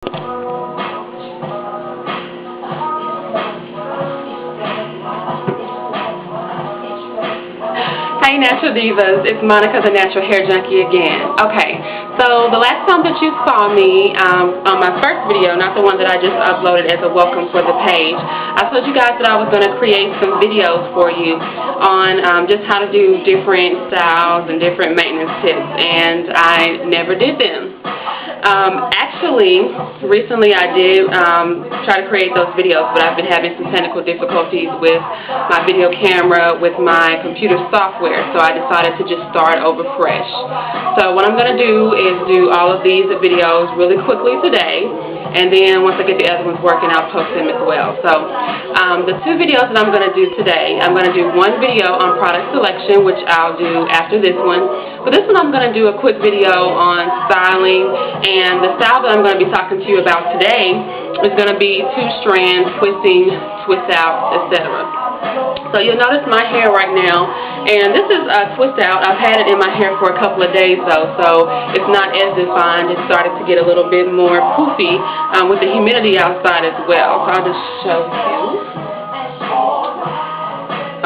Hey Natural Divas, it's Monica the Natural Hair Junkie again. Okay, so the last time that you saw me on my first video, not the one that I just uploaded as a welcome for the page, I told you guys that I was going to create some videos for you on just how to do different styles and different maintenance tips, and I never did them. Actually, recently I did try to create those videos, but I've been having some technical difficulties with my video camera, with my computer software, so I decided to just start over fresh. So what I'm going to do is do all of these videos really quickly today, and then once I get the other ones working, I'll post them as well. So the two videos that I'm going to do today, I'm going to do one video on product selection, which I'll do after this one. But this one I'm going to do a quick video on styling, and the style that I'm going to be talking to you about today is going to be two-strand, twisting, twist out, etc. So you'll notice my hair right now, and this is a twist out. I've had it in my hair for a couple of days though, so it's not as defined. It's started to get a little bit more poofy with the humidity outside as well. So I'll just show you.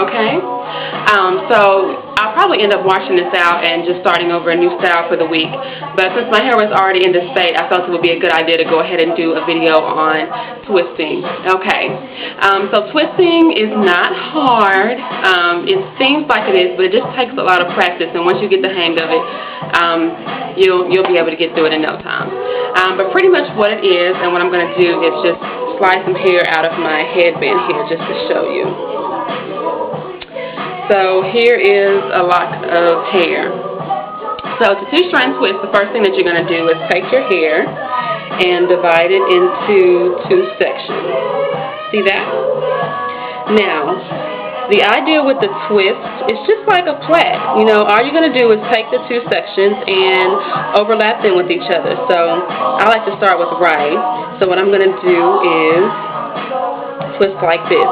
Okay. So I'll probably end up washing this out and just starting over a new style for the week. But since my hair was already in this state, I felt it would be a good idea to go ahead and do a video on twisting. Okay. So twisting is not hard. It seems like it is, but it just takes a lot of practice. And once you get the hang of it, you'll be able to get through it in no time. But pretty much what it is, and what I'm going to do is just slide some hair out of my headband here just to show you. So here is a lock of hair. So to two-strand twist, the first thing that you're going to do is take your hair and divide it into two sections. See that? Now, the idea with the twist is just like a plait. You know, all you're going to do is take the two sections and overlap them with each other. So I like to start with right. So what I'm going to do is twist like this.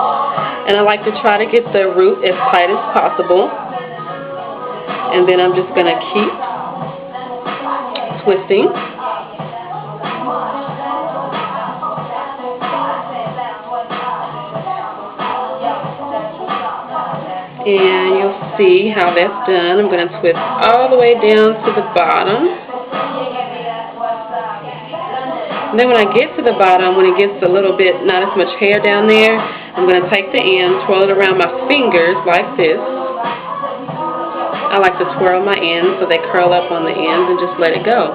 And I like to try to get the root as tight as possible. And then I'm just going to keep twisting. And you'll see how that's done. I'm going to twist all the way down to the bottom. And then when I get to the bottom, when it gets a little bit, not as much hair down there, I'm going to take the end, twirl it around my fingers like this. I like to twirl my ends so they curl up on the ends and just let it go.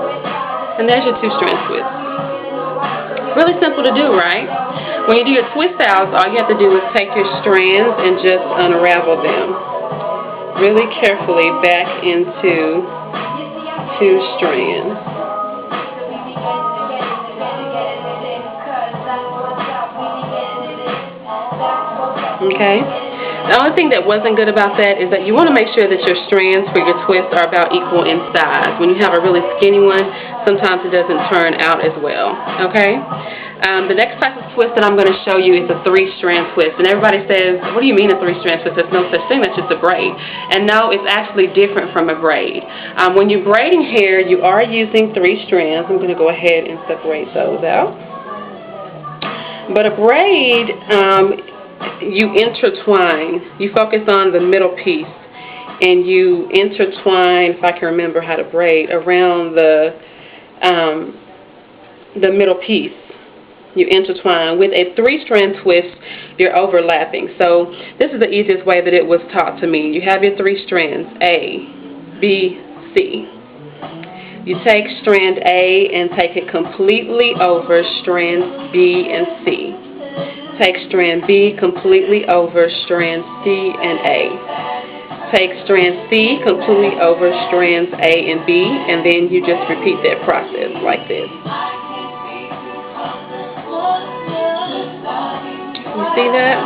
And there's your two-strand twist. Really simple to do, right? When you do your twist outs, all you have to do is take your strands and just unravel them really carefully back into two strands. Okay. The only thing that wasn't good about that is that you want to make sure that your strands for your twist are about equal in size. When you have a really skinny one, sometimes it doesn't turn out as well. Okay. The next type of twist that I'm going to show you is a three-strand twist. And everybody says, what do you mean a three-strand twist? There's no such thing. That's just a braid. And no, it's actually different from a braid. When you're braiding hair, you are using three strands. I'm going to go ahead and separate those out. But a braid, you intertwine. You focus on the middle piece, and you intertwine, if I can remember how to braid, around the middle piece. You intertwine. With a three-strand twist, you're overlapping. So this is the easiest way that it was taught to me. You have your three strands, A, B, C. You take strand A and take it completely over strands B and C. Take strand B completely over strand C and A. Take strand C completely over strands A and B, and then you just repeat that process like this. You see that?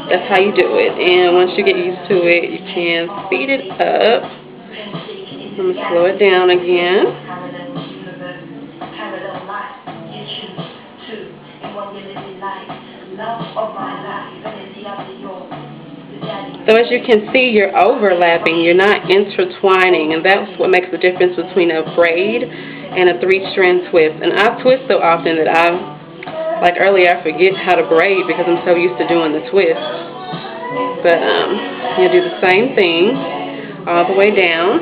That's how you do it. And once you get used to it, you can speed it up. I'm going to slow it down again. So as you can see, you're overlapping, you're not intertwining, and that's what makes the difference between a braid and a 3-strand twist. And I twist so often that like earlier, I forget how to braid because I'm so used to doing the twist. But you do the same thing all the way down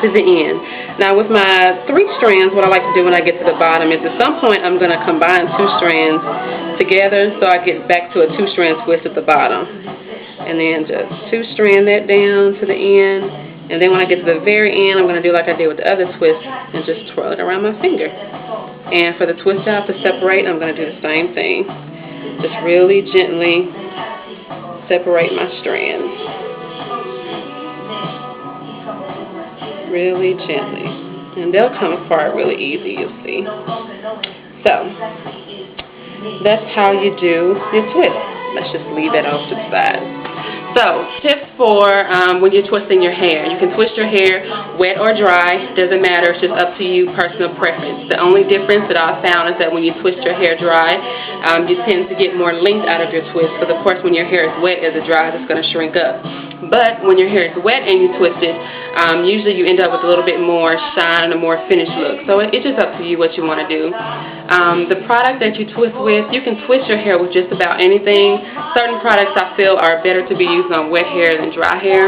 to the end. Now with my 3 strands, what I like to do when I get to the bottom is at some point I'm going to combine 2 strands together so I get back to a 2-strand twist at the bottom. And then just 2-strand that down to the end. And then when I get to the very end, I'm going to do like I did with the other twist and just twirl it around my finger. And for the twist out to separate, I'm going to do the same thing. Just really gently separate my strands. Really gently. And they'll come apart really easy, you'll see. So, that's how you do your twist. Let's just leave that off to the side. So, tips for when you're twisting your hair. You can twist your hair wet or dry. Doesn't matter. It's just up to you, personal preference. The only difference that I've found is that when you twist your hair dry, you tend to get more length out of your twist. Because, of course, when your hair is wet as it dries, it's going to shrink up. But when your hair is wet and you twist it, usually you end up with a little bit more shine and a more finished look. So it's just up to you what you want to do. The product that you twist with, you can twist your hair with just about anything. Certain products I feel are better to be used on wet hair than dry hair.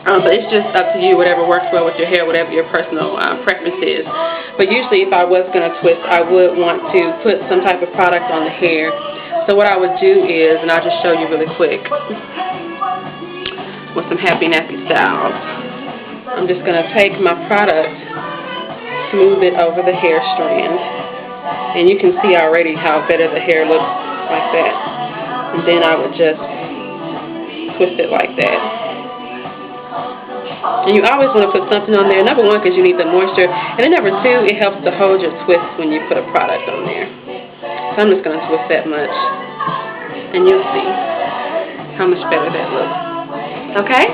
But it's just up to you, whatever works well with your hair, whatever your personal preference is. But usually if I was going to twist, I would want to put some type of product on the hair. So what I would do is, and I'll just show you really quick, with some Happy Nappy styles. I'm just going to take my product, smooth it over the hair strand, and you can see already how better the hair looks like that. And then I would just twist it like that. And you always want to put something on there. Number 1, because you need the moisture, and then number 2, it helps to hold your twist when you put a product on there. So I'm just going to twist that much, and you'll see how much better that looks. Okay,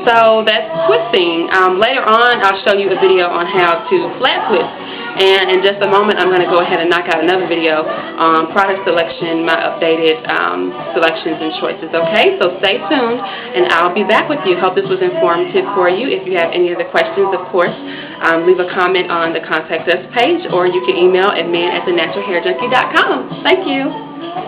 so that's twisting. Later on, I'll show you a video on how to flat twist. And in just a moment, I'm going to go ahead and knock out another video on product selection, my updated selections and choices. Okay, so stay tuned, and I'll be back with you. Hope this was informative for you. If you have any other questions, of course, leave a comment on the Contact Us page, or you can email admin@thenaturalhairjunkie.com. Thank you.